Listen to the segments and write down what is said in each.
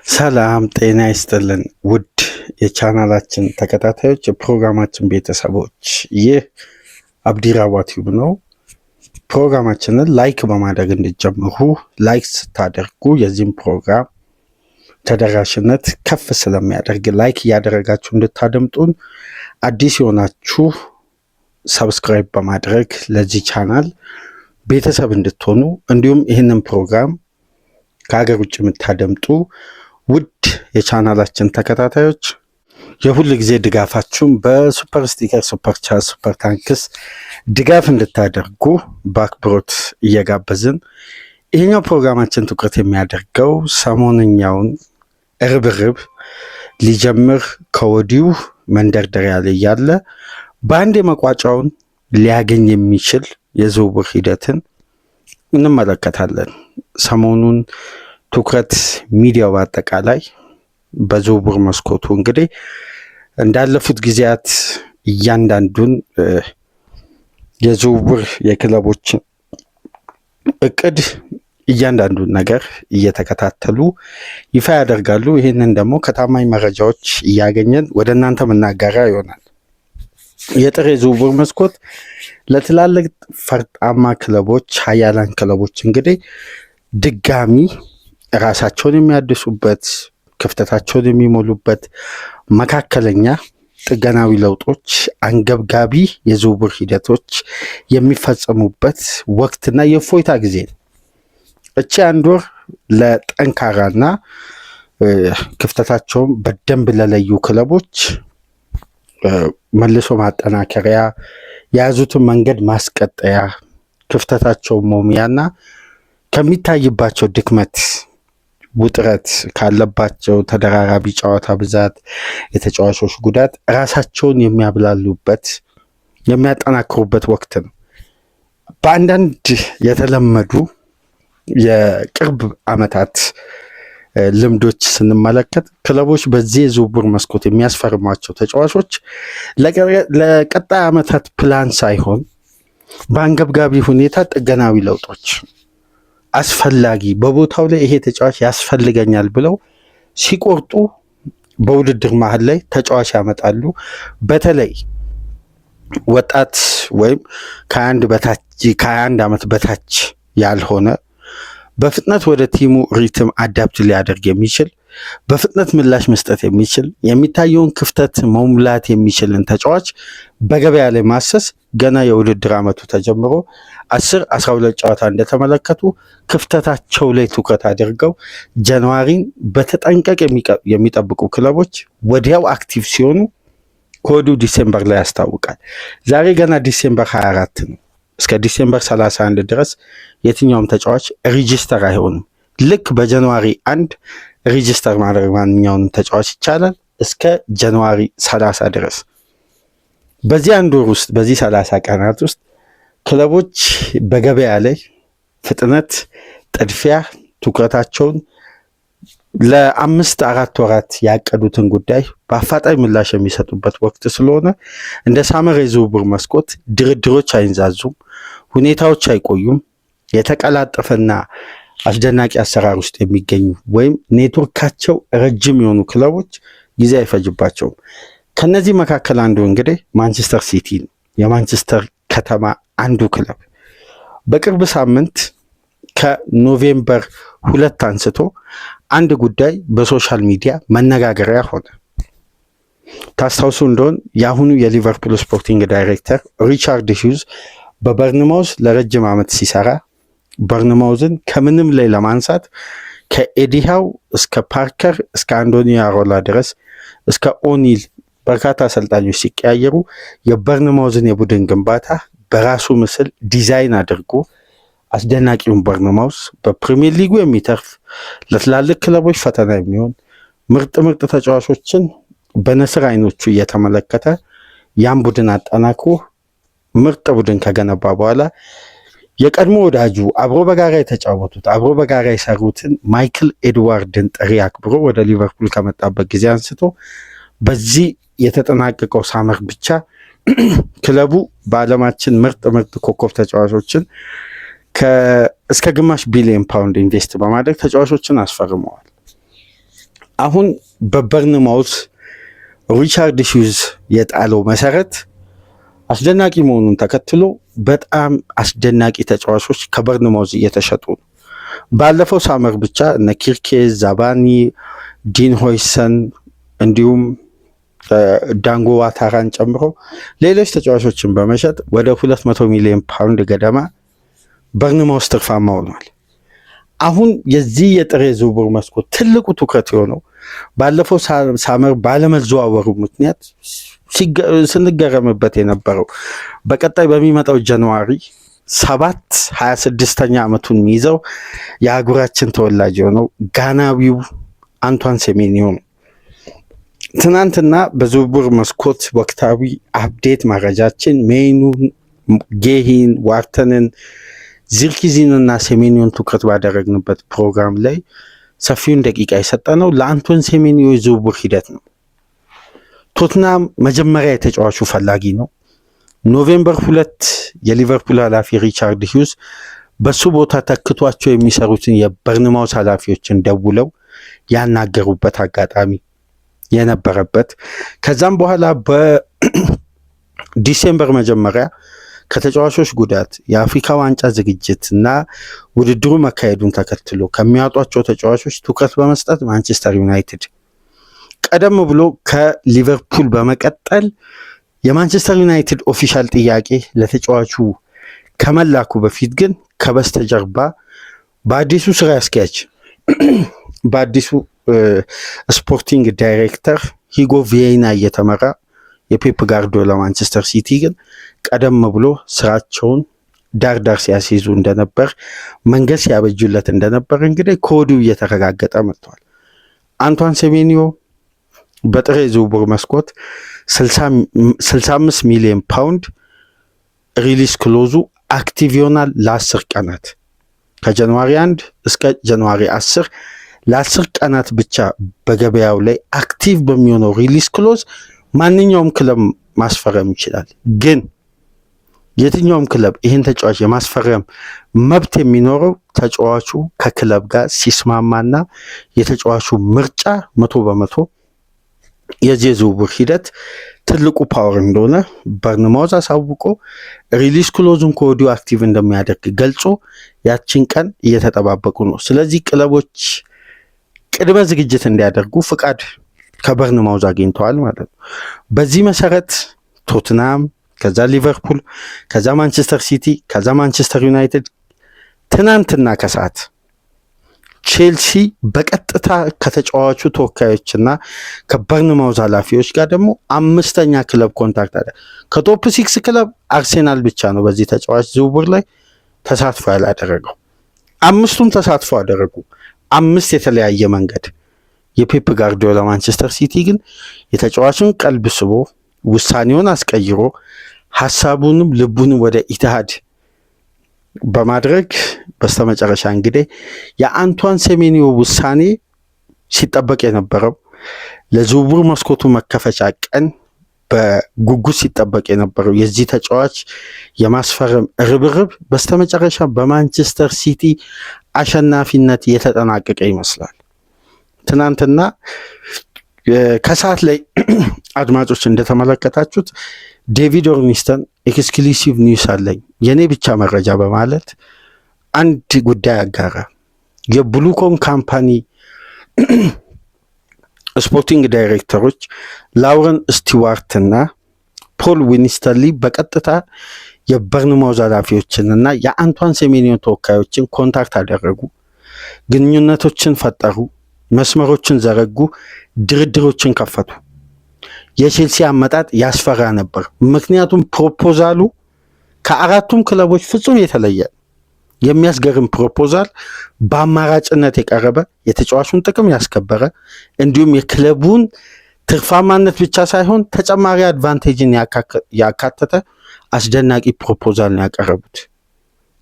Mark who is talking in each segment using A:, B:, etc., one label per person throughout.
A: ሰላም ጤና ይስጥልን ውድ የቻናላችን ተከታታዮች የፕሮግራማችን ቤተሰቦች፣ ይህ አብዲራዋ ቲዩብ ነው። ፕሮግራማችንን ላይክ በማድረግ እንድትጀምሩ፣ ላይክ ስታደርጉ የዚህም ፕሮግራም ተደራሽነት ከፍ ስለሚያደርግ ላይክ እያደረጋችሁ እንድታደምጡን፣ አዲስ የሆናችሁ ሰብስክራይብ በማድረግ ለዚህ ቻናል ቤተሰብ እንድትሆኑ፣ እንዲሁም ይህንን ፕሮግራም ከሀገር ውጭ የምታደምጡ ውድ የቻናላችን ተከታታዮች የሁል ጊዜ ድጋፋችሁን በሱፐር ስቲከር፣ ሱፐር ቻት፣ ሱፐር ታንክስ ድጋፍ እንድታደርጉ በአክብሮት እየጋበዝን ይሄኛው ፕሮግራማችን ትኩረት የሚያደርገው ሰሞንኛውን ርብርብ ሊጀምር ከወዲሁ መንደርደሪያ ላይ ያለ በአንድ የመቋጫውን ሊያገኝ የሚችል የዝውውር ሂደትን እንመለከታለን። ሰሞኑን ትኩረት ሚዲያው በአጠቃላይ በዝውውር መስኮቱ እንግዲህ እንዳለፉት ጊዜያት እያንዳንዱን የዝውውር የክለቦችን እቅድ እያንዳንዱን ነገር እየተከታተሉ ይፋ ያደርጋሉ። ይህንን ደግሞ ከታማኝ መረጃዎች እያገኘን ወደ እናንተ መናገሪያ ይሆናል። የጥር የዝውውር መስኮት ለትላልቅ ፈርጣማ ክለቦች፣ ሀያላን ክለቦች እንግዲህ ድጋሚ ራሳቸውን የሚያድሱበት፣ ክፍተታቸውን የሚሞሉበት፣ መካከለኛ ጥገናዊ ለውጦች፣ አንገብጋቢ የዝውውር ሂደቶች የሚፈጸሙበት ወቅትና የእፎይታ ጊዜ ነው። እቺ አንድ ወር ለጠንካራና ክፍተታቸውን በደንብ ለለዩ ክለቦች መልሶ ማጠናከሪያ፣ የያዙትን መንገድ ማስቀጠያ፣ ክፍተታቸውን መሙያና ከሚታይባቸው ድክመት፣ ውጥረት ካለባቸው ተደራራቢ ጨዋታ ብዛት፣ የተጫዋቾች ጉዳት ራሳቸውን የሚያብላሉበት የሚያጠናክሩበት ወቅት ነው። በአንዳንድ የተለመዱ የቅርብ ዓመታት ልምዶች ስንመለከት ክለቦች በዚህ የዝውውር መስኮት የሚያስፈርሟቸው ተጫዋቾች ለቀጣይ ዓመታት ፕላን ሳይሆን በአንገብጋቢ ሁኔታ ጥገናዊ ለውጦች አስፈላጊ በቦታው ላይ ይሄ ተጫዋች ያስፈልገኛል ብለው ሲቆርጡ በውድድር መሀል ላይ ተጫዋች ያመጣሉ። በተለይ ወጣት ወይም ከ21 ዓመት በታች ያልሆነ በፍጥነት ወደ ቲሙ ሪትም አዳፕት ሊያደርግ የሚችል በፍጥነት ምላሽ መስጠት የሚችል የሚታየውን ክፍተት መሙላት የሚችልን ተጫዋች በገበያ ላይ ማሰስ ገና የውድድር ዓመቱ ተጀምሮ 10-12 ጨዋታ እንደተመለከቱ ክፍተታቸው ላይ ትኩረት አድርገው ጃንዋሪን በተጠንቀቅ የሚጠብቁ ክለቦች ወዲያው አክቲቭ ሲሆኑ ከወዲሁ ዲሴምበር ላይ ያስታውቃል። ዛሬ ገና ዲሴምበር 24 ነው። እስከ ዲሴምበር 31 ድረስ የትኛውም ተጫዋች ሬጂስተር አይሆንም። ልክ በጃንዋሪ 1 ሬጂስተር ማድረግ ማንኛውንም ተጫዋች ይቻላል እስከ ጃንዋሪ 30 ድረስ። በዚህ አንድ ወር ውስጥ በዚህ 30 ቀናት ውስጥ ክለቦች በገበያ ላይ ፍጥነት፣ ጥድፊያ፣ ትኩረታቸውን ለ5-4 ወራት ያቀዱትን ጉዳይ በአፋጣኝ ምላሽ የሚሰጡበት ወቅት ስለሆነ እንደ ሳመር የዝውውር መስኮት ድርድሮች አይንዛዙም፣ ሁኔታዎች አይቆዩም። የተቀላጠፈና አስደናቂ አሰራር ውስጥ የሚገኙ ወይም ኔትወርካቸው ረጅም የሆኑ ክለቦች ጊዜ አይፈጅባቸውም። ከነዚህ መካከል አንዱ እንግዲህ ማንቸስተር ሲቲ ነው። የማንቸስተር ከተማ አንዱ ክለብ በቅርብ ሳምንት ከኖቬምበር 2 አንስቶ አንድ ጉዳይ በሶሻል ሚዲያ መነጋገሪያ ሆነ። ታስታውሱ እንደሆን የአሁኑ የሊቨርፑል ስፖርቲንግ ዳይሬክተር ሪቻርድ ሂውዝ በበርንማውዝ ለረጅም ዓመት ሲሰራ በርንማውዝን ከምንም ላይ ለማንሳት ከኤዲሃው እስከ ፓርከር እስከ አንቶኒ አሮላ ድረስ እስከ ኦኒል በርካታ አሰልጣኞች ሲቀያየሩ የበርንማውዝን የቡድን ግንባታ በራሱ ምስል ዲዛይን አድርጎ አስደናቂውን በርንማውዝ በፕሪሚየር ሊጉ የሚተርፍ ለትላልቅ ክለቦች ፈተና የሚሆን ምርጥ ተጫዋቾችን በንስር አይኖቹ እየተመለከተ ያን ቡድን አጠናክሮ ምርጥ ቡድን ከገነባ በኋላ የቀድሞ ወዳጁ አብሮ በጋራ የተጫወቱት አብሮ በጋራ የሰሩትን ማይክል ኤድዋርድን ጥሪ አክብሮ ወደ ሊቨርፑል ከመጣበት ጊዜ አንስቶ በዚህ የተጠናቀቀው ሳመር ብቻ ክለቡ በዓለማችን ምርጥ ኮከብ ተጫዋቾችን እስከ ግማሽ ቢሊዮን ፓውንድ ኢንቨስት በማድረግ ተጫዋቾችን አስፈርመዋል። አሁን በበርንማውዝ ሪቻርድ ሂውዝ የጣለው መሰረት አስደናቂ መሆኑን ተከትሎ በጣም አስደናቂ ተጫዋቾች ከበርንማውዝ እየተሸጡ ነው። ባለፈው ሳመር ብቻ እነ ኪርኬዝ፣ ዛባኒ፣ ዲን ሆይሰን እንዲሁም ዳንጎ ዋታራን ጨምሮ ሌሎች ተጫዋቾችን በመሸጥ ወደ 200 ሚሊዮን ፓውንድ ገደማ በርንማውዝ ትርፋማ ሆኗል። አሁን የዚህ የጥሬ ዝውውር መስኮት ትልቁ ትኩረት የሆነው ባለፈው ሳመር ባለመዘዋወሩ ምክንያት ስንገረምበት የነበረው በቀጣይ በሚመጣው ጃንዋሪ 26ኛ ዓመቱን የሚይዘው የአህጉራችን ተወላጅ የሆነው ጋናዊው አንቷን ሴሜንዮ ነው። ትናንትና በዝውውር መስኮት ወቅታዊ አፕዴት መረጃችን ሜኑን፣ ጌሂን፣ ዋርተንን፣ ዚርክዚንና ሴሜንዮን ትኩረት ባደረግንበት ፕሮግራም ላይ ሰፊውን ደቂቃ የሰጠነው ለአንቶን ሴሜንዮ የዝውውር ሂደት ነው። ቶትናም መጀመሪያ የተጫዋቹ ፈላጊ ነው። ኖቬምበር 2 የሊቨርፑል ኃላፊ ሪቻርድ ሂውዝ በሱ ቦታ ተክቷቸው የሚሰሩትን የበርንማውዝ ኃላፊዎችን ደውለው ያናገሩበት አጋጣሚ የነበረበት፣ ከዛም በኋላ በዲሴምበር መጀመሪያ ከተጫዋቾች ጉዳት የአፍሪካ ዋንጫ ዝግጅት እና ውድድሩ መካሄዱን ተከትሎ ከሚያጧቸው ተጫዋቾች ትኩረት በመስጠት ማንቸስተር ዩናይትድ ቀደም ብሎ ከሊቨርፑል በመቀጠል የማንቸስተር ዩናይትድ ኦፊሻል ጥያቄ ለተጫዋቹ ከመላኩ በፊት ግን ከበስተጀርባ በአዲሱ ስራ አስኪያጅ በአዲሱ ስፖርቲንግ ዳይሬክተር ሂጎ ቪዬና እየተመራ የፔፕ ጋርዲዮላ ማንቸስተር ሲቲ ግን ቀደም ብሎ ስራቸውን ዳርዳር ሲያስይዙ እንደነበር መንገድ ሲያበጁለት እንደነበር እንግዲህ ከወዲሁ እየተረጋገጠ መጥቷል። አንቷን ሴሜንዮ በጥሬ ዝውውር መስኮት 65 ሚሊዮን ፓውንድ ሪሊስ ክሎዙ አክቲቭ ይሆናል ለ10 ቀናት ከጃንዋሪ 1 እስከ ጃንዋሪ 10 ለ10 ቀናት ብቻ በገበያው ላይ አክቲቭ በሚሆነው ሪሊስ ክሎዝ ማንኛውም ክለብ ማስፈረም ይችላል። ግን የትኛውም ክለብ ይህን ተጫዋች የማስፈረም መብት የሚኖረው ተጫዋቹ ከክለብ ጋር ሲስማማና የተጫዋቹ ምርጫ 100% የዚህ ዝውውር ሂደት ትልቁ ፓወር እንደሆነ በርንማውዝ አሳውቆ ሪሊስ ክሎዙን ከወዲሁ አክቲቭ እንደሚያደርግ ገልጾ ያችን ቀን እየተጠባበቁ ነው። ስለዚህ ክለቦች ቅድመ ዝግጅት እንዲያደርጉ ፍቃድ ከበርንማውዝ አግኝተዋል ማለት ነው። በዚህ መሰረት ቶትናም፣ ከዛ ሊቨርፑል፣ ከዛ ማንቸስተር ሲቲ፣ ከዛ ማንቸስተር ዩናይትድ፣ ትናንትና ከሰዓት ቼልሲ በቀጥታ ከተጫዋቹ ተወካዮችና ከበርንማውዝ ኃላፊዎች ጋር ደግሞ 5ኛ ክለብ ኮንታክት አለ። ከቶፕ 6 ክለብ አርሴናል ብቻ ነው በዚህ ተጫዋች ዝውውር ላይ ተሳትፎ ያላደረገው። 5ቱም ተሳትፎ አደረጉ፣ 5 የተለያየ መንገድ። የፔፕ ጋርዲዮላ ማንቸስተር ሲቲ ግን የተጫዋቹን ቀልብ ስቦ ውሳኔውን አስቀይሮ ሐሳቡንም ልቡንም ወደ ኢትሃድ በማድረግ በስተመጨረሻ እንግዲህ የአንቷን ሴሜንዮ ውሳኔ ሲጠበቅ የነበረው ለዝውውር መስኮቱ መከፈቻ ቀን በጉጉት ሲጠበቅ የነበረው የዚህ ተጫዋች የማስፈረም ርብርብ በስተመጨረሻ በማንቸስተር ሲቲ አሸናፊነት የተጠናቀቀ ይመስላል። ትናንትና ከሰዓት ላይ አድማጮች እንደተመለከታችሁት ዴቪድ ኦርኒስተን ኤክስክሉሲቭ ኒውስ አለኝ የኔ ብቻ መረጃ በማለት አንድ ጉዳይ አጋራ። የብሉኮን ካምፓኒ ስፖርቲንግ ዳይሬክተሮች ላውረን ስቲዋርት እና ፖል ዊንስተንሊ በቀጥታ የበርንማውዝ ኃላፊዎችንና የአንቷን ሴሜንዮ ተወካዮችን ኮንታክት አደረጉ፣ ግንኙነቶችን ፈጠሩ፣ መስመሮችን ዘረጉ፣ ድርድሮችን ከፈቱ። የቼልሲ አመጣጥ ያስፈራ ነበር። ምክንያቱም ፕሮፖዛሉ ከአራቱም ክለቦች ፍጹም የተለየ የሚያስገርም ፕሮፖዛል በአማራጭነት የቀረበ የተጫዋቹን ጥቅም ያስከበረ እንዲሁም የክለቡን ትርፋማነት ብቻ ሳይሆን ተጨማሪ አድቫንቴጅን ያካተተ አስደናቂ ፕሮፖዛል ነው ያቀረቡት።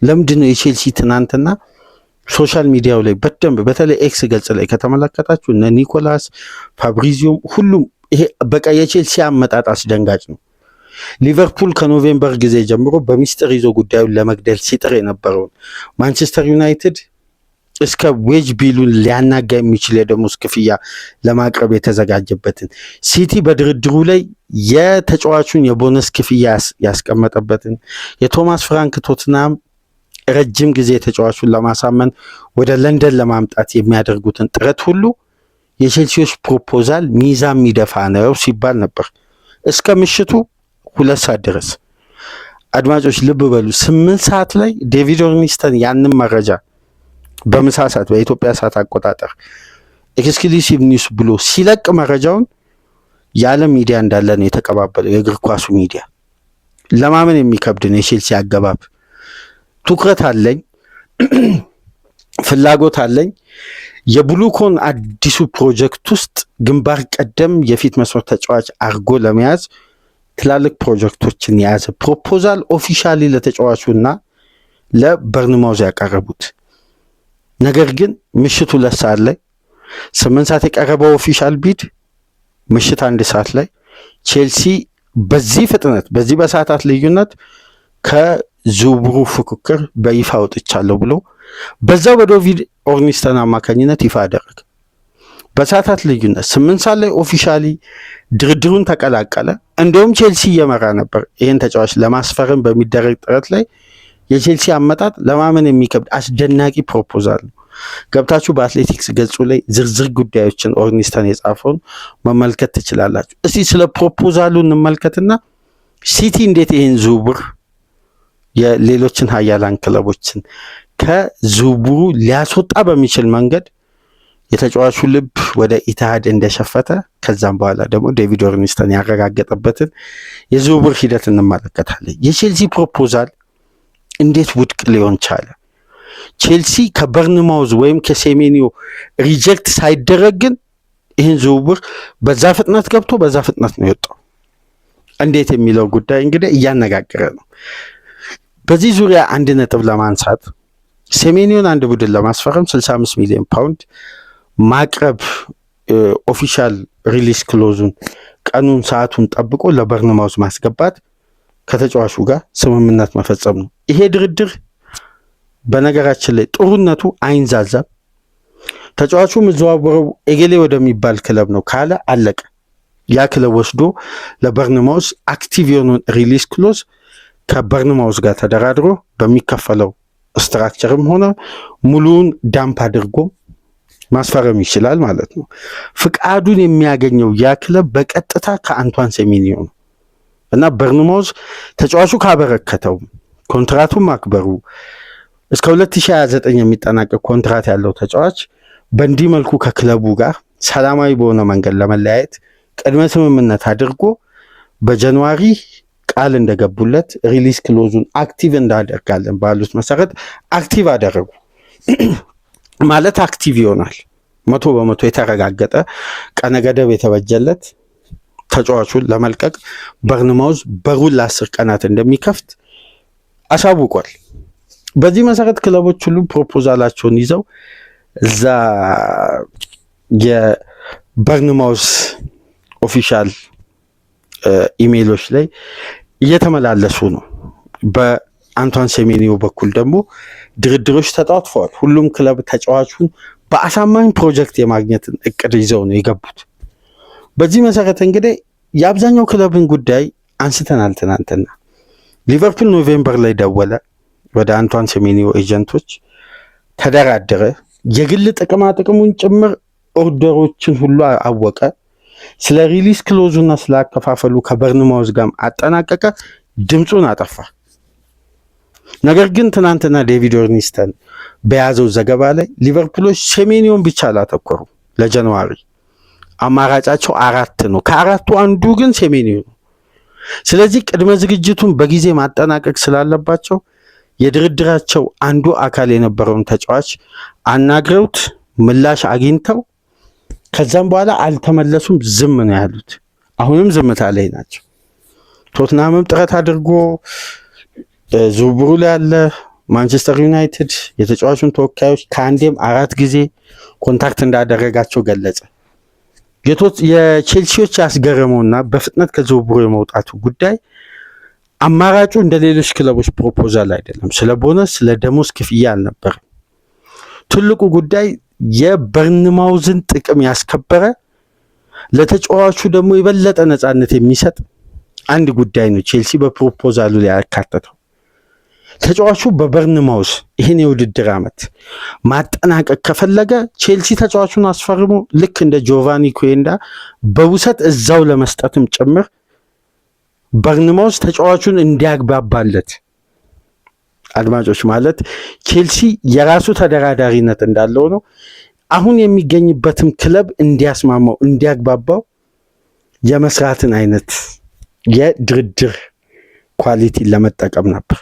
A: ለምንድነው የቼልሲ ትናንትና ሶሻል ሚዲያው ላይ በደንብ በተለይ ኤክስ ገጽ ላይ ከተመለከታችሁ እነ ኒኮላስ ፋብሪዚዮም ሁሉም ይሄ በቃ የቼልሲ አመጣጥ አስደንጋጭ ነው። ሊቨርፑል ከኖቬምበር ጊዜ ጀምሮ በሚስጥር ይዞ ጉዳዩን ለመግደል ሲጥር የነበረውን ማንቸስተር ዩናይትድ እስከ ዌጅ ቢሉን ሊያናጋ የሚችል የደሞዝ ክፍያ ለማቅረብ የተዘጋጀበትን ሲቲ በድርድሩ ላይ የተጫዋቹን የቦነስ ክፍያ ያስቀመጠበትን የቶማስ ፍራንክ ቶትናም ረጅም ጊዜ ተጫዋቹን ለማሳመን ወደ ለንደን ለማምጣት የሚያደርጉትን ጥረት ሁሉ የቼልሲዎች ፕሮፖዛል ሚዛን የሚደፋ ነው ሲባል ነበር እስከ ምሽቱ 2 ሰዓት ድረስ። አድማጮች ልብ በሉ 8 ሰዓት ላይ ዴቪድ ኦርኒስተን ያንን መረጃ በምሳ ሰዓት በኢትዮጵያ ሰዓት አቆጣጠር ኤክስክሉሲቭ ኒውስ ብሎ ሲለቅ መረጃውን የዓለም ሚዲያ እንዳለ ነው የተቀባበለው። የእግር ኳሱ ሚዲያ ለማመን የሚከብድ ነው። የቼልሲ አገባብ ትኩረት አለኝ፣ ፍላጎት አለኝ። የብሉኮን አዲሱ ፕሮጀክት ውስጥ ግንባር ቀደም የፊት መስመር ተጫዋች አርጎ ለመያዝ ትላልቅ ፕሮጀክቶችን የያዘ ፕሮፖዛል ኦፊሻሊ ለተጫዋቹና ለበርንማውዝ ያቀረቡት። ነገር ግን ምሽቱ 2 ሰዓት ላይ 8 ሰዓት የቀረበው ኦፊሻል ቢድ ምሽት 1 ሰዓት ላይ ቼልሲ በዚህ ፍጥነት በዚህ በሰዓታት ልዩነት ከዝውውሩ ፉክክር በይፋ ወጥቻለሁ ብሎ በዛው በዴቪድ ኦርኒስተን አማካኝነት ይፋ አደረገ። በሰዓታት ልዩነት 8 ሰዓት ላይ ኦፊሻሊ ድርድሩን ተቀላቀለ። እንደውም ቼልሲ እየመራ ነበር። ይህን ተጫዋች ለማስፈረም በሚደረግ ጥረት ላይ የቼልሲ አመጣጥ ለማመን የሚከብድ አስደናቂ ፕሮፖዛል ነው። ገብታችሁ በአትሌቲክስ ገጹ ላይ ዝርዝር ጉዳዮችን ኦርኒስተን የጻፈውን መመልከት ትችላላችሁ። እስቲ ስለ ፕሮፖዛሉ እንመልከትና ሲቲ እንዴት ይህን ዝውውር የሌሎችን ሀያላን ክለቦችን ከዝውውሩ ሊያስወጣ በሚችል መንገድ የተጫዋቹ ልብ ወደ ኢትሃድ እንደሸፈተ ከዛም በኋላ ደግሞ ዴቪድ ኦርኒስተን ያረጋገጠበትን የዝውውር ሂደት እንመለከታለን። የቼልሲ ፕሮፖዛል እንዴት ውድቅ ሊሆን ቻለ? ቼልሲ ከበርንማውዝ ወይም ከሴሜኒዮ ሪጀክት ሳይደረግ ግን ይህን ዝውውር በዛ ፍጥነት ገብቶ በዛ ፍጥነት ነው የወጣው። እንዴት የሚለው ጉዳይ እንግዲህ እያነጋገረ ነው። በዚህ ዙሪያ 1 ነጥብ ለማንሳት ሴሜኒዮን አንድ ቡድን ለማስፈረም 65 ሚሊዮን ፓውንድ ማቅረብ ኦፊሻል ሪሊስ ክሎዙን ቀኑን ሰዓቱን ጠብቆ ለበርንማውዝ ማስገባት ከተጫዋቹ ጋር ስምምነት መፈጸም ነው። ይሄ ድርድር በነገራችን ላይ ጥሩነቱ አይንዛዛም። ተጫዋቹ ምዘዋወረው ኤጌሌ ወደሚባል ክለብ ነው ካለ አለቀ። ያ ክለብ ወስዶ ለበርንማውዝ አክቲቭ የሆነውን ሪሊስ ክሎዝ ከበርንማውዝ ጋር ተደራድሮ በሚከፈለው ስትራክቸርም ሆነ ሙሉውን ዳምፕ አድርጎ ማስፈረም ይችላል ማለት ነው። ፍቃዱን የሚያገኘው ያ ክለብ በቀጥታ ከአንቷን ሴሜኒዮ ነው እና በርንማውዝ ተጫዋቹ ካበረከተው ኮንትራቱን ማክበሩ እስከ 2029 የሚጠናቀቅ ኮንትራት ያለው ተጫዋች በእንዲህ መልኩ ከክለቡ ጋር ሰላማዊ በሆነ መንገድ ለመለያየት ቅድመ ስምምነት አድርጎ በጃንዋሪ ቃል እንደገቡለት ሪሊስ ክሎዙን አክቲቭ እንዳደርጋለን ባሉት መሰረት አክቲቭ አደረጉ። ማለት አክቲቭ ይሆናል 100% የተረጋገጠ ቀነ ገደብ የተበጀለት ተጫዋቹን ለመልቀቅ በርንማውዝ በሩን ለ10 ቀናት እንደሚከፍት አሳውቋል። በዚህ መሰረት ክለቦች ሁሉ ፕሮፖዛላቸውን ይዘው እዛ የበርንማውዝ ኦፊሻል ኢሜይሎች ላይ እየተመላለሱ ነው። በአንቷን ሴሜኒዮ በኩል ደግሞ ድርድሮች ተጣጥፈዋል። ሁሉም ክለብ ተጫዋቹን በአሳማኝ ፕሮጀክት የማግኘትን እቅድ ይዘው ነው የገቡት። በዚህ መሰረት እንግዲህ የአብዛኛው ክለብን ጉዳይ አንስተናል ትናንትና። ሊቨርፑል ኖቬምበር ላይ ደወለ ወደ አንቷን ሴሜኒዮ ኤጀንቶች፣ ተደራደረ። የግል ጥቅማ ጥቅሙን ጭምር ኦርደሮችን ሁሉ አወቀ። ስለ ሪሊስ ክሎዙና ስለ አከፋፈሉ ከበርንማውዝ ጋር አጠናቀቀ። ድምፁን አጠፋ። ነገር ግን ትናንትና ዴቪድ ኦርኒስተን በያዘው ዘገባ ላይ ሊቨርፑሎች ሴሜኒዮን ብቻ አላተኮሩ። ለጃንዋሪ አማራጫቸው 4 ነው። ከአራቱ አንዱ ግን ሴሜኒዮ ነው። ስለዚህ ቅድመ ዝግጅቱን በጊዜ ማጠናቀቅ ስላለባቸው የድርድራቸው አንዱ አካል የነበረውን ተጫዋች አናግረውት ምላሽ አግኝተው ከዛም በኋላ አልተመለሱም። ዝም ነው ያሉት። አሁንም ዝምታ ላይ ናቸው። ቶትናምም ጥረት አድርጎ ዝውውሩ ላይ ያለ ማንቸስተር ዩናይትድ የተጫዋቹን ተወካዮች ከአንዴም 4 ጊዜ ኮንታክት እንዳደረጋቸው ገለጸ። የቼልሲዎች ያስገረመውና በፍጥነት ከዝውውሩ የመውጣቱ ጉዳይ አማራጩ እንደ ሌሎች ክለቦች ፕሮፖዛል አይደለም። ስለ ቦነስ፣ ስለ ደሞዝ ክፍያ አልነበረም። ትልቁ ጉዳይ የበርንማውዝን ጥቅም ያስከበረ ለተጫዋቹ ደግሞ የበለጠ ነፃነት የሚሰጥ አንድ ጉዳይ ነው ቼልሲ በፕሮፖዛሉ ላይ ያካተተው። ተጫዋቹ በበርንማውዝ ይህን የውድድር ዓመት ማጠናቀቅ ከፈለገ ቼልሲ ተጫዋቹን አስፈርሞ ልክ እንደ ጆቫኒ ኩዌንዳ በውሰት እዛው ለመስጠትም ጭምር በርንማውዝ ተጫዋቹን እንዲያግባባለት አድማጮች ማለት ቼልሲ የራሱ ተደራዳሪነት እንዳለው ነው። አሁን የሚገኝበትም ክለብ እንዲያስማማው እንዲያግባባው የመስራትን አይነት የድርድር ኳሊቲን ለመጠቀም ነበር።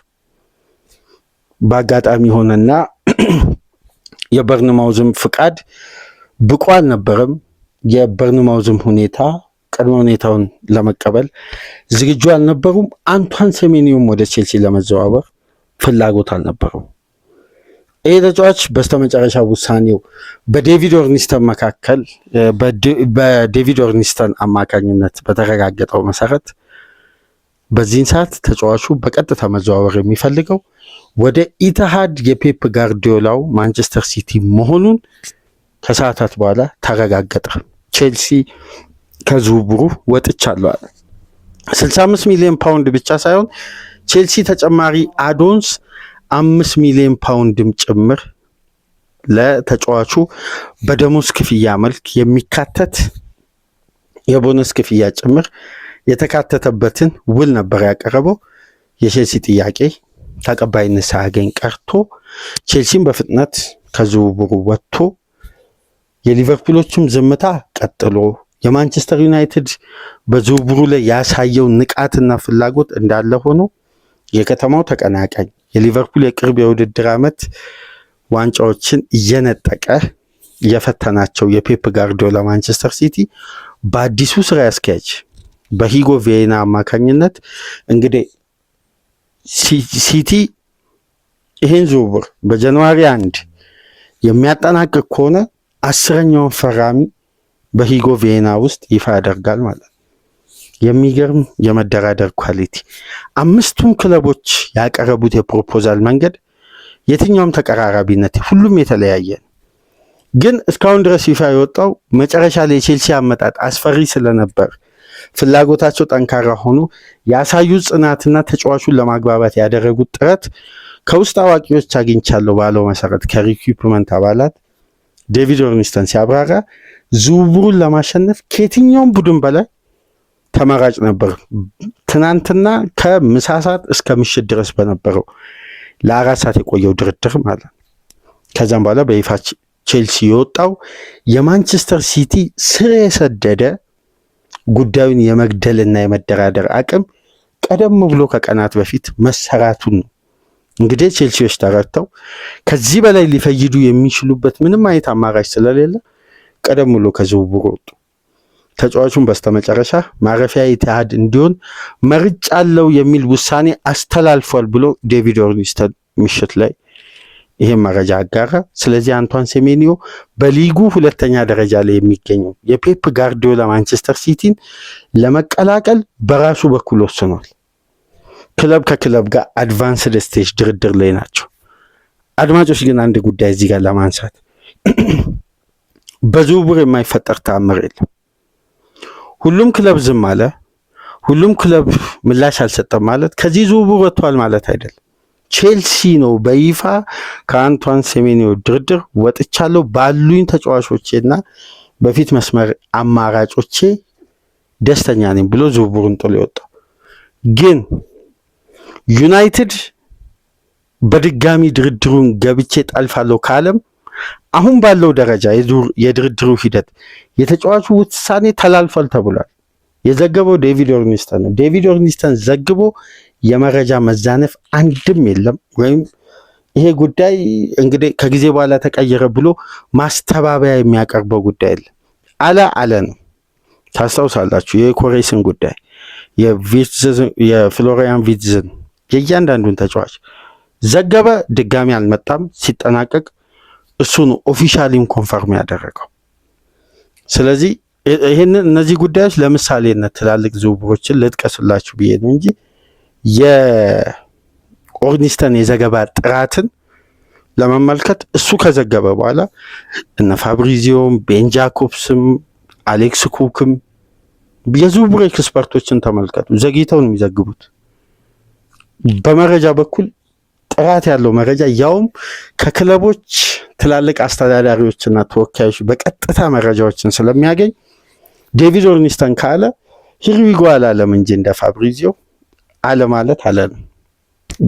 A: በአጋጣሚ ሆነና የበርንማውዝም ፍቃድ ብቁ አልነበረም። የበርንማውዝም ሁኔታ ቅድመ ሁኔታውን ለመቀበል ዝግጁ አልነበሩም። አንቷን ሴሜኒዮም ወደ ቼልሲ ለመዘዋወር ፍላጎት አልነበረው። ይህ ተጫዋች በስተመጨረሻ ውሳኔው በዴቪድ ኦርኒስተን መካከል በዴቪድ ኦርኒስተን አማካኝነት በተረጋገጠው መሰረት በዚህን ሰዓት ተጫዋቹ በቀጥታ መዘዋወር የሚፈልገው ወደ ኢትሃድ የፔፕ ጋርዲዮላው ማንቸስተር ሲቲ መሆኑን ከሰዓታት በኋላ ተረጋገጠ። ቼልሲ ከዝውውሩ ወጥቻለሁ አለ። 65 ሚሊዮን ፓውንድ ብቻ ሳይሆን ቼልሲ ተጨማሪ አዶንስ 5 ሚሊዮን ፓውንድም ጭምር ለተጫዋቹ በደሞዝ ክፍያ መልክ የሚካተት የቦነስ ክፍያ ጭምር የተካተተበትን ውል ነበር ያቀረበው። የቼልሲ ጥያቄ ተቀባይነት ሳያገኝ ቀርቶ ቼልሲም በፍጥነት ከዝውውሩ ወጥቶ የሊቨርፑሎችም ዝምታ ቀጥሎ የማንቸስተር ዩናይትድ በዝውውሩ ላይ ያሳየው ንቃትና ፍላጎት እንዳለ ሆኖ የከተማው ተቀናቃኝ የሊቨርፑል የቅርብ የውድድር ዓመት ዋንጫዎችን እየነጠቀ የፈተናቸው የፔፕ ጋርዲዮላ ማንቸስተር ሲቲ በአዲሱ ስራ አስኪያጅ በሂጎ ቪዬና አማካኝነት እንግዲህ ሲቲ ይህን ዝውውር በጃንዋሪ 1 የሚያጠናቅቅ ከሆነ 10ኛውን ፈራሚ በሂጎ ቪዬና ውስጥ ይፋ ያደርጋል ማለት ነው። የሚገርም የመደራደር ኳሊቲ። አምስቱም ክለቦች ያቀረቡት የፕሮፖዛል መንገድ የትኛውም ተቀራራቢነት ሁሉም የተለያየ ነው። ግን እስካሁን ድረስ ይፋ የወጣው መጨረሻ ላይ የቼልሲ አመጣጥ አስፈሪ ስለነበር ፍላጎታቸው ጠንካራ ሆኖ ያሳዩት ጽናትና ተጫዋቹን ለማግባባት ያደረጉት ጥረት ከውስጥ አዋቂዎች አግኝቻለሁ ባለው መሰረት ከሪኩፕመንት አባላት ዴቪድ ኦርኒስተን ሲያብራራ ዝውውሩን ለማሸነፍ ከየትኛውም ቡድን በላይ ተመራጭ ነበር። ትናንትና ከምሳ ሰዓት እስከ ምሽት ድረስ በነበረው ለ4 ሰዓት የቆየው ድርድር ማለት ነው። ከዛም በኋላ በይፋ ቼልሲ የወጣው የማንቸስተር ሲቲ ስር የሰደደ ጉዳዩን የመግደልና የመደራደር አቅም ቀደም ብሎ ከቀናት በፊት መሰራቱን ነው። እንግዲህ ቼልሲዎች ተረድተው ከዚህ በላይ ሊፈይዱ የሚችሉበት ምንም አይነት አማራጭ ስለሌለ ቀደም ብሎ ከዝውውሩ ወጡ። ተጫዋቹን በስተመጨረሻ ማረፊያ ኢትሃድ እንዲሆን መርጫለው የሚል ውሳኔ አስተላልፏል ብሎ ዴቪድ ኦርኒስተን ምሽት ላይ ይሄን መረጃ አጋራ። ስለዚህ አንቷን ሴሜኒዮ በሊጉ 2ኛ ደረጃ ላይ የሚገኘው የፔፕ ጋርዲዮላ ማንቸስተር ሲቲን ለመቀላቀል በራሱ በኩል ወስኗል። ክለብ ከክለብ ጋር አድቫንስድ ስቴጅ ድርድር ላይ ናቸው። አድማጮች ግን አንድ ጉዳይ እዚህ ጋር ለማንሳት በዝውውር የማይፈጠር ተአምር የለም። ሁሉም ክለብ ዝም አለ፣ ሁሉም ክለብ ምላሽ አልሰጠም ማለት ከዚህ ዝውውር ወጥቷል ማለት አይደለም። ቼልሲ ነው በይፋ ከአንቷን ሴሜኒዮ ድርድር ወጥቻለሁ ባሉኝ ተጫዋቾቼና በፊት መስመር አማራጮቼ ደስተኛ ነኝ ብሎ ዝውውሩን ጥሎ የወጣው። ግን ዩናይትድ በድጋሚ ድርድሩን ገብቼ ጣልፋለሁ ካለም አሁን ባለው ደረጃ የድርድሩ ሂደት የተጫዋቹ ውሳኔ ተላልፏል ተብሏል። የዘገበው ዴቪድ ኦርኒስተን ነው። ዴቪድ ኦርኒስተን ዘግቦ የመረጃ መዛነፍ አንድም የለም። ወይም ይሄ ጉዳይ እንግዲህ ከጊዜ በኋላ ተቀየረ ብሎ ማስተባበያ የሚያቀርበው ጉዳይ የለም። አለ ነው። ታስታውሳላችሁ የኮሬስን ጉዳይ የፍሎሪያን ቪትዝን የእያንዳንዱን ተጫዋች ዘገበ። ድጋሚ አልመጣም። ሲጠናቀቅ እሱ ነው ኦፊሻሊም ኮንፈርም ያደረገው። ስለዚህ እነዚህ ጉዳዮች ለምሳሌነት ትላልቅ ዝውውሮችን ልጥቀስላችሁ ብዬ ነው እንጂ የኦርኒስተን የዘገባ ጥራትን ለመመልከት እሱ ከዘገበ በኋላ እነ ፋብሪዚዮም ቤን ጃኮብስም አሌክስ ኩክም የዝውውር ኤክስፐርቶችን ተመልከቱ። ዘግይተው ነው የሚዘግቡት። በመረጃ በኩል ጥራት ያለው መረጃ ያውም ከክለቦች ትላልቅ አስተዳዳሪዎችና ተወካዮች በቀጥታ መረጃዎችን ስለሚያገኝ ዴቪድ ኦርኒስተን ካለ ሂርዊጎ አላለም እንጂ እንደ ፋብሪዚዮ አለ ማለት አለ ነው።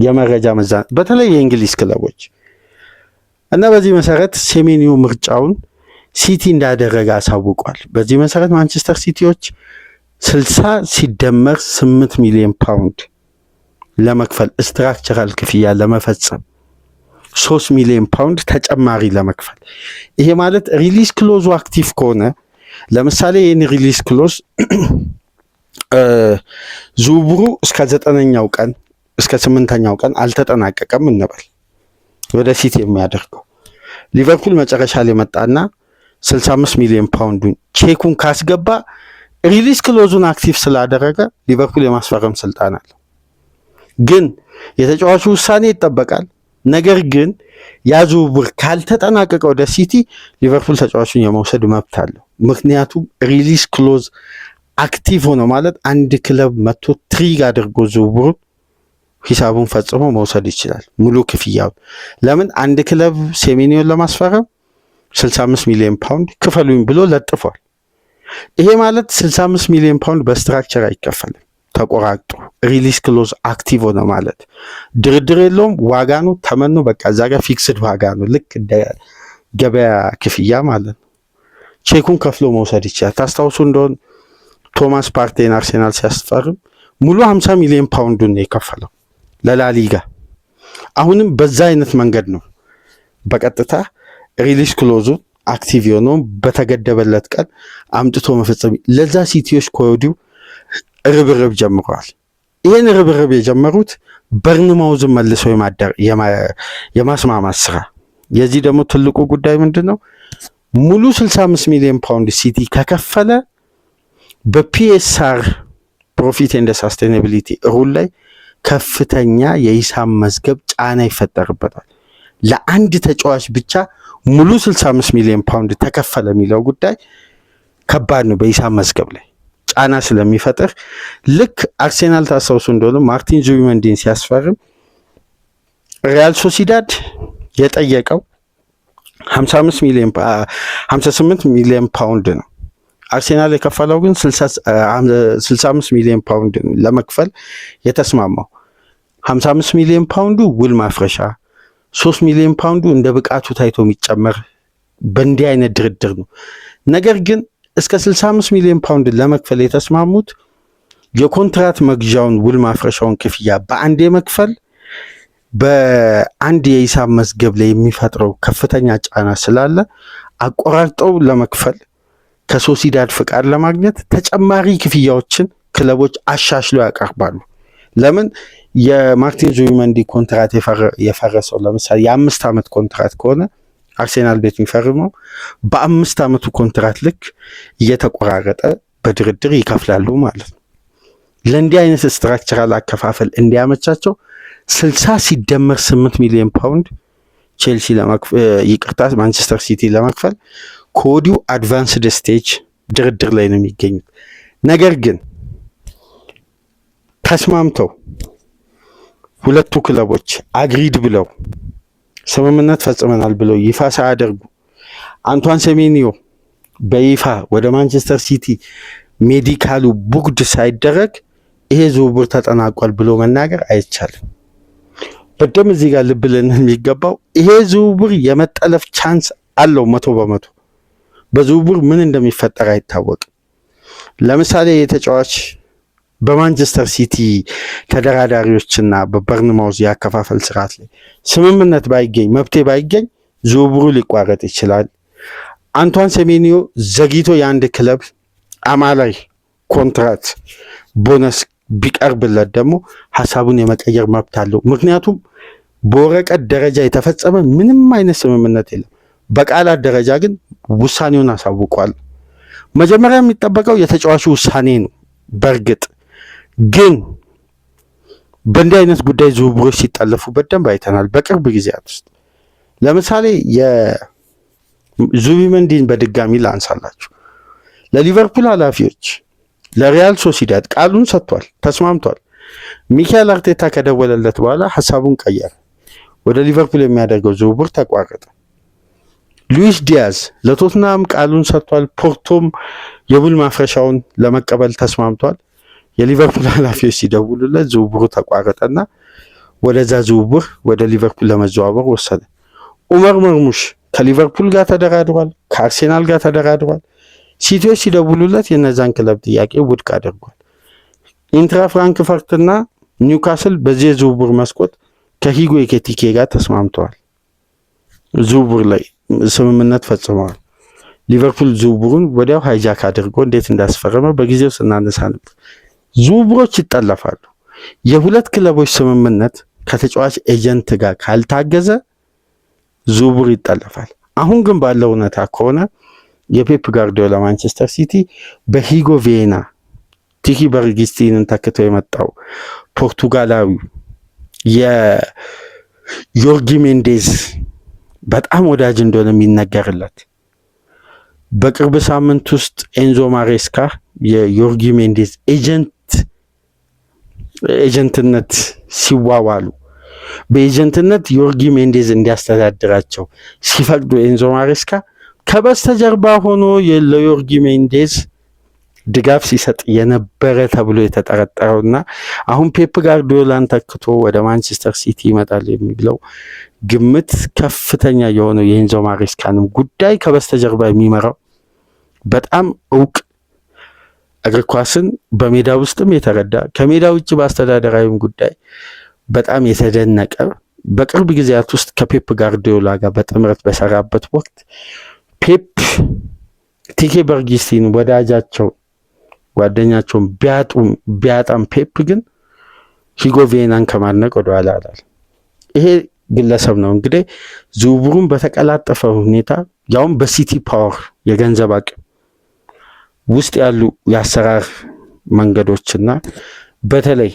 A: የመረጃ መዛን በተለይ የእንግሊዝ ክለቦች እና በዚህ መሰረት ሴሜንዮ ምርጫውን ሲቲ እንዳደረገ አሳውቋል። በዚህ መሰረት ማንቸስተር ሲቲዎች 60 ሲደመር 8 ሚሊዮን ፓውንድ ለመክፈል ስትራክቸራል ክፍያ ለመፈጸም 3 ሚሊዮን ፓውንድ ተጨማሪ ለመክፈል ይሄ ማለት ሪሊዝ ክሎዙ አክቲቭ ከሆነ ለምሳሌ ይህን ሪሊዝ ክሎዝ ዝውውሩ እስከ 9ኛው ቀን እስከ 8ኛው ቀን አልተጠናቀቀም እንበል ወደ ሲቲ የሚያደርገው ሊቨርፑል መጨረሻ ላይ መጣና 65 ሚሊዮን ፓውንዱን ቼኩን ካስገባ ሪሊዝ ክሎዙን አክቲቭ ስላደረገ ሊቨርፑል የማስፈረም ስልጣን አለው። ግን የተጫዋቹ ውሳኔ ይጠበቃል። ነገር ግን ያ ዝውውር ካልተጠናቀቀ ወደ ሲቲ ሊቨርፑል ተጫዋቹን የመውሰድ መብት አለው። ምክንያቱም ሪሊዝ ክሎዝ አክቲቭ ሆነ ማለት አንድ ክለብ መጥቶ ትሪግ አድርጎ ዝውውሩን ሂሳቡን ፈጽሞ መውሰድ ይችላል ሙሉ ክፍያውን። ለምን አንድ ክለብ ሴሜንዮን ለማስፈረም 65 ሚሊዮን ፓውንድ ክፈሉኝ ብሎ ለጥፏል። ይሄ ማለት 65 ሚሊዮን ፓውንድ በስትራክቸር አይከፈልም ተቆራቅጦ ሪሊዝ ክሎዝ አክቲቭ ሆነ ማለት ድርድር የለውም። ዋጋ ነው ተመኑ በቃ እዛ ጋር ፊክስድ ዋጋ ነው ልክ እንደ ገበያ ክፍያ ማለት ነው። ቼኩን ከፍሎ መውሰድ ይችላል። ታስታውሱ እንደሆነ ቶማስ ፓርቴን አርሴናል ሲያስፈርም ሙሉ 50 ሚሊዮን ፓውንዱን ነው የከፈለው ለላሊጋ። አሁንም በዛ አይነት መንገድ ነው በቀጥታ ሪሊዝ ክሎዙን አክቲቭ የሆነውን በተገደበለት ቀን አምጥቶ መፈጸም። ለዛ ሲቲዎች ከወዲሁ ርብርብ ጀምረዋል። ይህን ርብርብ የጀመሩት በርንማውዝን መልሰው የማስማማት ስራ። የዚህ ደግሞ ትልቁ ጉዳይ ምንድን ነው? ሙሉ 65 ሚሊዮን ፓውንድ ሲቲ ከከፈለ በፒኤስአር ፕሮፊት ኤንድ ሳስቴናቢሊቲ ሩል ላይ ከፍተኛ የሂሳብ መዝገብ ጫና ይፈጠርበታል። ለአንድ ተጫዋች ብቻ ሙሉ 65 ሚሊዮን ፓውንድ ተከፈለ የሚለው ጉዳይ ከባድ ነው። በሂሳብ መዝገብ ላይ ጫና ስለሚፈጥር ልክ አርሴናል ታስታውሱ እንደሆነ ማርቲን ዙቢመንዲን ሲያስፈርም ሪያል ሶሲዳድ የጠየቀው 58 ሚሊዮን ፓውንድ ነው። አርሴናል የከፈለው ግን 65 ሚሊዮን ፓውንድ ለመክፈል የተስማማው። 55 ሚሊዮን ፓውንዱ ውል ማፍረሻ፣ 3 ሚሊዮን ፓውንዱ እንደ ብቃቱ ታይቶ የሚጨመር በእንዲህ አይነት ድርድር ነው። ነገር ግን እስከ 65 ሚሊዮን ፓውንድ ለመክፈል የተስማሙት የኮንትራት መግዣውን ውል ማፍረሻውን ክፍያ በአንዴ መክፈል በአንድ የሂሳብ መዝገብ ላይ የሚፈጥረው ከፍተኛ ጫና ስላለ አቆራርጠው ለመክፈል ከሶሲዳድ ፍቃድ ለማግኘት ተጨማሪ ክፍያዎችን ክለቦች አሻሽለው ያቀርባሉ። ለምን የማርቲን ዙቢመንዲ ኮንትራት የፈረሰው ለምሳሌ የ5 ዓመት ኮንትራት ከሆነ አርሴናል ቤት የሚፈርመው በ5 ዓመቱ ኮንትራት ልክ እየተቆራረጠ በድርድር ይከፍላሉ ማለት ነው። ለእንዲህ አይነት ስትራክቸራል አከፋፈል እንዲያመቻቸው 60 ሲደመር 8 ሚሊዮን ፓውንድ ቼልሲ ማንቸስተር ሲቲ ለመክፈል ከወዲሁ አድቫንስድ ስቴጅ ድርድር ላይ ነው የሚገኙት። ነገር ግን ተስማምተው ሁለቱ ክለቦች አግሪድ ብለው ስምምነት ፈጽመናል ብለው ይፋ ሳያደርጉ አንቷን ሴሜንዮ በይፋ ወደ ማንቸስተር ሲቲ ሜዲካሉ ቡክድ ሳይደረግ ይሄ ዝውውር ተጠናቋል ብሎ መናገር አይቻልም። በደም እዚህ ጋር ልብ ልንል የሚገባው ይሄ ዝውውር የመጠለፍ ቻንስ አለው 100%። በዝውውር ምን እንደሚፈጠር አይታወቅም። ለምሳሌ የተጫዋች በማንቸስተር ሲቲ ተደራዳሪዎችና በበርንማውዝ ያከፋፈል ስርዓት ላይ ስምምነት ባይገኝ መብቴ ባይገኝ ዝውውሩ ሊቋረጥ ይችላል። አንቷን ሴሜንዮ ዘግይቶ የአንድ ክለብ አማላይ ኮንትራት ቦነስ ቢቀርብለት ደግሞ ሀሳቡን የመቀየር መብት አለው። ምክንያቱም በወረቀት ደረጃ የተፈጸመ ምንም አይነት ስምምነት የለም። በቃላት ደረጃ ግን ውሳኔውን አሳውቋል። መጀመሪያ የሚጠበቀው የተጫዋቹ ውሳኔ ነው። በእርግጥ ግን በእንዲህ አይነት ጉዳይ ዝውውሮች ሲጠለፉ በደንብ አይተናል በቅርብ ጊዜያት ውስጥ። ለምሳሌ የዙቢመንዲን በድጋሚ ላንሳላችሁ። ለሊቨርፑል ኃላፊዎች ለሪያል ሶሲዳድ ቃሉን ሰጥቷል፣ ተስማምቷል። ሚካኤል አርቴታ ከደወለለት በኋላ ሀሳቡን ቀየረ። ወደ ሊቨርፑል የሚያደርገው ዝውውር ተቋረጠ። ሉዊስ ዲያዝ ለቶትናም ቃሉን ሰጥቷል። ፖርቶም የውል ማፍረሻውን ለመቀበል ተስማምቷል። የሊቨርፑል ኃላፊዎች ሲደውሉለት ዝውውሩ ተቋረጠና ወደዛ ዝውውር ወደ ሊቨርፑል ለመዘዋወር ወሰነ። ኡመር መርሙሽ ከሊቨርፑል ጋር ተደራድሯል፣ ከአርሴናል ጋር ተደራድሯል። ሲቲዎች ሲደውሉለት የነዛን ክለብ ጥያቄ ውድቅ አድርጓል። ኢንትራ ፍራንክፈርትና ኒውካስል በዚህ የዝውውር መስኮት ከሂጎ ኤኪቲኬ ጋር ተስማምተዋል። ዝውውር ላይ ስምምነት ፈጽመዋል። ሊቨርፑል ዝውውሩን ወዲያው ሃይጃክ አድርጎ እንዴት እንዳስፈረመ በጊዜው ስናነሳ ነበር። ዝውውሮች ይጠለፋሉ። የሁለት ክለቦች ስምምነት ከተጫዋች ኤጀንት ጋር ካልታገዘ ዝውውር ይጠለፋል። አሁን ግን ባለው እውነታ ከሆነ የፔፕ ጋርዲዮላ ማንቸስተር ሲቲ በሂጎ ቪዬና ቲኪ በርጊስቲንን ተክቶ የመጣው ፖርቱጋላዊ የዮርጊ ሜንዴዝ በጣም ወዳጅ እንደሆነ የሚነገርለት በቅርብ ሳምንት ውስጥ ኤንዞ ማሬስካ የዮርጊ ሜንዴዝ ኤጀንትነት ሲዋዋሉ በኤጀንትነት ዮርጊ ሜንዴዝ እንዲያስተዳድራቸው ሲፈቅዱ ኤንዞ ማሬስካ ከበስተጀርባ ሆኖ ለዮርጊ ሜንዴዝ ድጋፍ ሲሰጥ የነበረ ተብሎ የተጠረጠረውና አሁን ፔፕ ጋርዲዮላን ተክቶ ወደ ማንቸስተር ሲቲ ይመጣል የሚለው ግምት ከፍተኛ የሆነው የኤንዞ ማሬስካንም ጉዳይ ከበስተጀርባ የሚመራው በጣም እውቅ እግር ኳስን በሜዳ ውስጥም የተረዳ ከሜዳ ውጭ በአስተዳደራዊም ጉዳይ በጣም የተደነቀ በቅርብ ጊዜያት ውስጥ ከፔፕ ጋርዲዮላ ጋር በጥምረት በሰራበት ወቅት ፔፕ ቲኬ በርጊስቲን ወዳጃቸው ጓደኛቸውን ቢያጣም ፔፕ ግን ሂጎ ቪዬናን ከማድነቅ ወደኋላ አላል። ይሄ ግለሰብ ነው እንግዲህ ዝውውሩን በተቀላጠፈ ሁኔታ ያውም በሲቲ ፓወር የገንዘብ አቅም ውስጥ ያሉ የአሰራር መንገዶችና በተለይ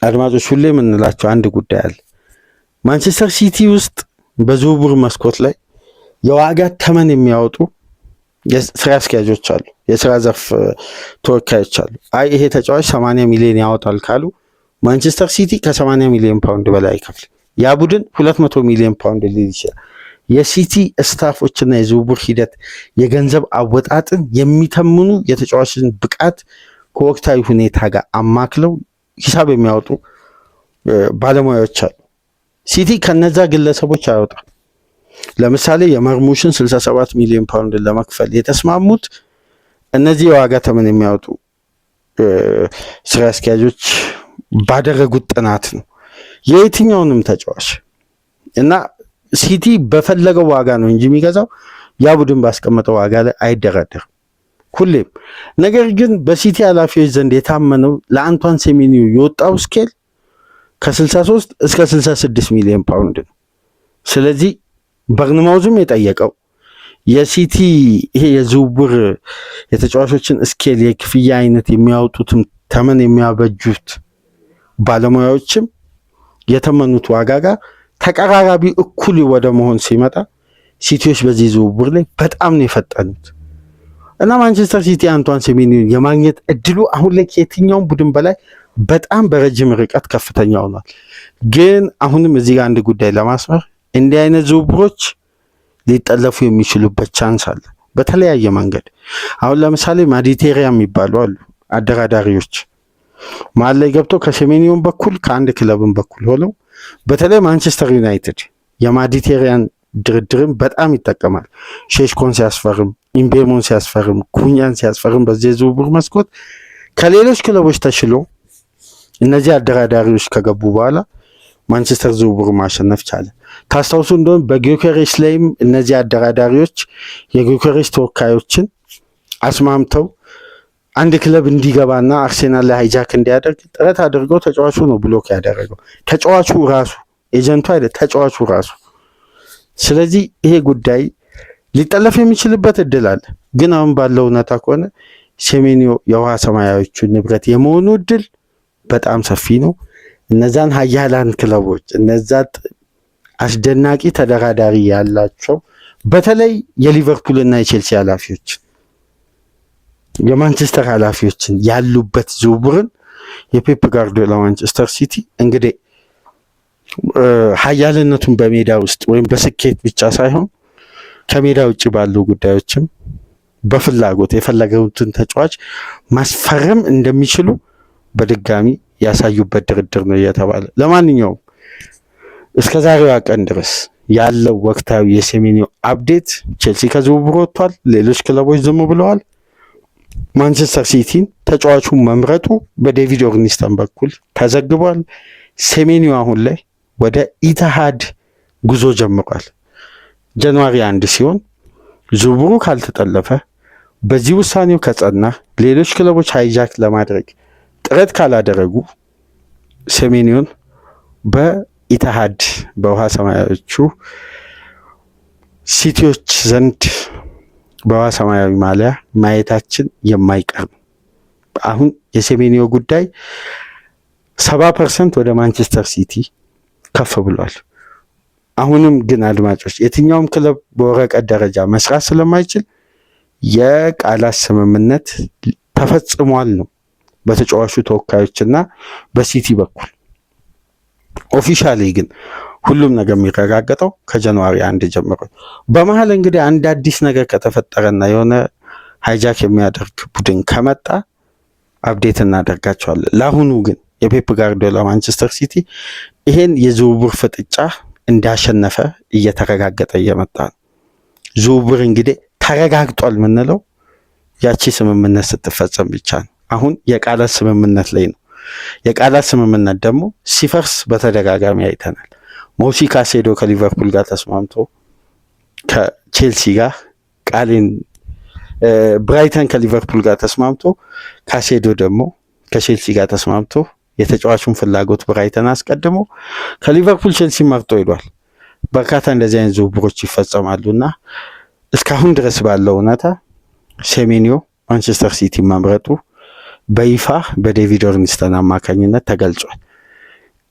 A: አድማጮች ሁሌ የምንላቸው አንድ ጉዳይ አለ። ማንቸስተር ሲቲ ውስጥ በዝውውር መስኮት ላይ የዋጋ ተመን የሚያወጡ ስራ አስኪያጆች አሉ፣ የስራ ዘርፍ ተወካዮች አሉ። አይ ይሄ ተጫዋች 80 ሚሊዮን ያወጣል ካሉ ማንቸስተር ሲቲ ከ80 ሚሊዮን ፓውንድ በላይ አይከፍል። ያ ቡድን 200 ሚሊዮን ፓውንድ ሊል ይችላል። የሲቲ ስታፎችና የዝውውር ሂደት የገንዘብ አወጣጥን የሚተምኑ የተጫዋችን ብቃት ከወቅታዊ ሁኔታ ጋር አማክለው ሂሳብ የሚያወጡ ባለሙያዎች አሉ። ሲቲ ከነዛ ግለሰቦች አያወጣም። ለምሳሌ የመርሙሽን 67 ሚሊዮን ፓውንድ ለመክፈል የተስማሙት እነዚህ የዋጋ ተመን የሚያወጡ ስራ አስኪያጆች ባደረጉት ጥናት ነው የየትኛውንም ተጫዋች እና ሲቲ በፈለገው ዋጋ ነው እንጂ የሚገዛው ያ ቡድን ባስቀመጠው ዋጋ ላይ አይደራደርም ሁሌም። ነገር ግን በሲቲ ኃላፊዎች ዘንድ የታመነው ለአንቷን ሴሜኒዮ የወጣው ስኬል ከ63 እስከ 66 ሚሊዮን ፓውንድ ነው። ስለዚህ በርንማውዝም የጠየቀው የሲቲ ይሄ የዝውውር የተጫዋቾችን ስኬል የክፍያ አይነት የሚያወጡትም ተመን የሚያበጁት ባለሙያዎችም የተመኑት ዋጋ ጋር ተቀራራቢ እኩል ወደ መሆን ሲመጣ ሲቲዎች በዚህ ዝውውር ላይ በጣም ነው የፈጠኑት እና ማንቸስተር ሲቲ አንቷን ሴሜኒዮን የማግኘት እድሉ አሁን ላይ ከየትኛውም ቡድን በላይ በጣም በረጅም ርቀት ከፍተኛ ሆኗል። ግን አሁንም እዚህ ጋር አንድ ጉዳይ ለማስመር እንዲህ አይነት ዝውውሮች ሊጠለፉ የሚችሉበት ቻንስ አለ በተለያየ መንገድ። አሁን ለምሳሌ ማዲቴሪያን የሚባሉ አሉ አደራዳሪዎች መሀል ላይ ገብተው ከሴሜኒዮን በኩል ከአንድ ክለብን በኩል ሆነው በተለይ ማንቸስተር ዩናይትድ የማዲቴሪያን ድርድርን በጣም ይጠቀማል። ሼሽኮን ሲያስፈርም፣ ኢምቤሞን ሲያስፈርም፣ ኩኛን ሲያስፈርም በዚህ ዝውውር መስኮት ከሌሎች ክለቦች ተሽሎ እነዚህ አደራዳሪዎች ከገቡ በኋላ ማንቸስተር ዝውውሩ ማሸነፍ ቻለ። ታስታውሱ እንደሆነ በጊዮኬሬስ ላይም እነዚህ አደራዳሪዎች የጊዮኬሬስ ተወካዮችን አስማምተው አንድ ክለብ እንዲገባና አርሴናል ላይ ሃይጃክ እንዲያደርግ ጥረት አድርገው ተጫዋቹ ነው ብሎክ ያደረገው። ተጫዋቹ ራሱ ኤጀንቱ አይደል፣ ተጫዋቹ ራሱ። ስለዚህ ይሄ ጉዳይ ሊጠለፍ የሚችልበት እድል አለ። ግን አሁን ባለው እውነታ ከሆነ ሴሜኒዮ የውሃ ሰማያዊዎቹ ንብረት የመሆኑ እድል በጣም ሰፊ ነው። እነዛን ሀያላን ክለቦች እነዛ አስደናቂ ተደራዳሪ ያላቸው በተለይ የሊቨርፑልና የቼልሲ ኃላፊዎች የማንቸስተር ኃላፊዎችን ያሉበት ዝውውርን የፔፕ ጋርዲዮላ ማንቸስተር ሲቲ እንግዲህ ሀያልነቱን በሜዳ ውስጥ ወይም በስኬት ብቻ ሳይሆን ከሜዳ ውጭ ባሉ ጉዳዮችም በፍላጎት የፈለገውትን ተጫዋች ማስፈረም እንደሚችሉ በድጋሚ ያሳዩበት ድርድር ነው እየተባለ ለማንኛውም እስከ ዛሬዋ ቀን ድረስ ያለው ወቅታዊ የሴሜንዮ አፕዴት ቼልሲ ከዝውውሩ ወጥቷል። ሌሎች ክለቦች ዝም ብለዋል። ማንቸስተር ሲቲን ተጫዋቹን መምረጡ በዴቪድ ኦርኒስተን በኩል ተዘግቧል። ሴሜንዮ አሁን ላይ ወደ ኢትሃድ ጉዞ ጀምሯል። ጃንዋሪ 1 ሲሆን ዝውውሩ ካልተጠለፈ በዚህ ውሳኔው ከጸና ሌሎች ክለቦች ሃይጃክ ለማድረግ ጥረት ካላደረጉ ሴሜንዮን በኢትሃድ በውሃ ሰማያዊዎቹ ሲቲዎች ዘንድ በውሃ ሰማያዊ ማሊያ ማየታችን የማይቀር ነው። አሁን የሴሜንዮ ጉዳይ 70% ወደ ማንቸስተር ሲቲ ከፍ ብሏል። አሁንም ግን አድማጮች የትኛውም ክለብ በወረቀት ደረጃ መስራት ስለማይችል የቃላት ስምምነት ተፈጽሟል ነው በተጫዋቹ ተወካዮችና በሲቲ በኩል። ኦፊሻሊ ግን ሁሉም ነገር የሚረጋገጠው ከጃንዋሪ 1 ጀምሮ። በመሀል እንግዲህ አንድ አዲስ ነገር ከተፈጠረና የሆነ ሃይጃክ የሚያደርግ ቡድን ከመጣ አፕዴት እናደርጋቸዋለን። ለአሁኑ ግን የፔፕ ጋርዲዮላ ማንቸስተር ሲቲ ይሄን የዝውውር ፍጥጫ እንዳሸነፈ እየተረጋገጠ እየመጣ ነው። ዝውውር እንግዲህ ተረጋግጧል የምንለው ያቺ ስምምነት ስትፈጸም ብቻ ነው። አሁን የቃላት ስምምነት ላይ ነው። የቃላት ስምምነት ደግሞ ሲፈርስ በተደጋጋሚ አይተናል። ሞሲ ካሴዶ ከሊቨርፑል ጋር ተስማምቶ ከቼልሲ ጋር ብራይተን ከሊቨርፑል ጋር ተስማምቶ ካሴዶ ደግሞ ከቼልሲ ጋር ተስማምቶ የተጫዋቹን ፍላጎት ብራይተን አስቀድሞ ከሊቨርፑል ቼልሲ መርጦ ሄዷል። በርካታ እንደዚህ አይነት ዝውውሮች ይፈጸማሉና እስካሁን ድረስ ባለው እውነታ ሴሜንዮ ማንቸስተር ሲቲ መምረጡ በይፋ በዴቪድ ኦርኒስተን አማካኝነት ተገልጿል።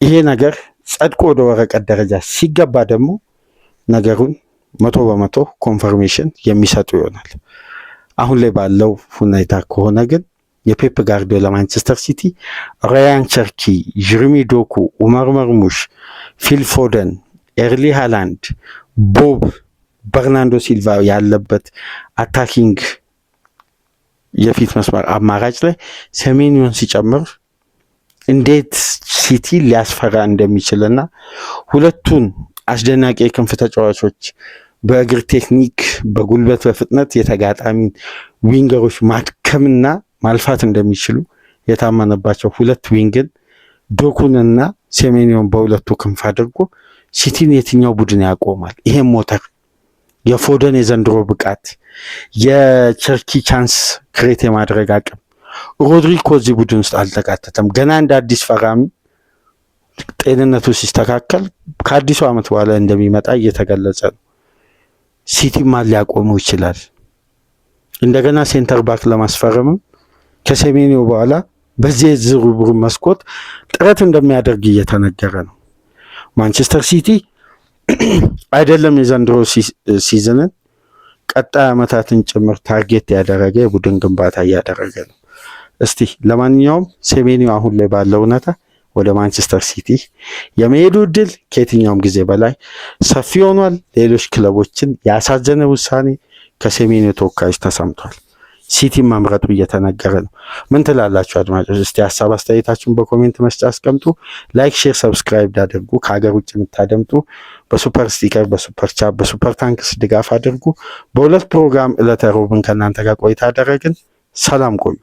A: ይሄ ነገር ጸድቆ ወደ ወረቀት ደረጃ ሲገባ ደግሞ ነገሩን 100% ኮንፈርሜሽን የሚሰጡ ይሆናል። አሁን ላይ ባለው ሁኔታ ከሆነ ግን የፔፕ ጋርዲዮላ ማንቸስተር ሲቲ ራያን ቸርኪ፣ ጀረሚ ዶኩ፣ ኡመር መርሙሽ፣ ፊል ፎደን፣ ኤርሊ ሃላንድ፣ ቦብ፣ በርናንዶ ሲልቫ ያለበት አታኪንግ የፊት መስመር አማራጭ ላይ ሴሜንዮን ሲጨምር እንዴት ሲቲ ሊያስፈራ እንደሚችልና ሁለቱን አስደናቂ የክንፍ ተጫዋቾች በእግር ቴክኒክ፣ በጉልበት፣ በፍጥነት የተጋጣሚን ዊንገሮች ማድከምና ማልፋት እንደሚችሉ የታመነባቸው ሁለት ዊንግን ዶኩንና ሴሜንዮን በሁለቱ ክንፍ አድርጎ ሲቲን የትኛው ቡድን ያቆማል? ይሄም ሞተር የፎደን የዘንድሮ ብቃት፣ የቸርኪ ቻንስ ክሬት የማድረግ አቅም። ሮድሪጎ እዚህ ቡድን ውስጥ አልተካተተም። ገና እንደ አዲስ ፈራሚ ጤንነቱ ሲስተካከል ከአዲሱ ዓመት በኋላ እንደሚመጣ እየተገለጸ ነው። ሲቲ ማን ሊያቆመው ይችላል? እንደገና ሴንተር ባክ ለማስፈረምም ከሴሜንዮ በኋላ በዚህ የዝውውር መስኮት ጥረት እንደሚያደርግ እየተነገረ ነው። ማንቸስተር ሲቲ አይደለም የዘንድሮ ሲዝንን ቀጣይ ዓመታትን ጭምር ታርጌት ያደረገ የቡድን ግንባታ እያደረገ ነው። እስቲ ለማንኛውም ሴሜንዮ አሁን ላይ ባለው ሁኔታ ወደ ማንቸስተር ሲቲ የመሄዱ እድል ከየትኛውም ጊዜ በላይ ሰፊ ሆኗል። ሌሎች ክለቦችን ያሳዘነ ውሳኔ ከሴሜንዮ ተወካዮች ተሰምቷል። ሲቲ መምረጡ እየተነገረ ነው። ምን ትላላችሁ አድማጮች? እስቲ ሀሳብ አስተያየታችሁን በኮሜንት መስጫ አስቀምጡ። ላይክ፣ ሼር፣ ሰብስክራይብ አድርጉ። ከሀገር ውጭ የምታደምጡ በሱፐር ስቲከር፣ በሱፐር ቻፕ፣ በሱፐር ታንክስ ድጋፍ አድርጉ። በሁለት ፕሮግራም ዕለተ ሮብን ከእናንተ ጋር ቆይታ አደረግን። ሰላም ቆዩ።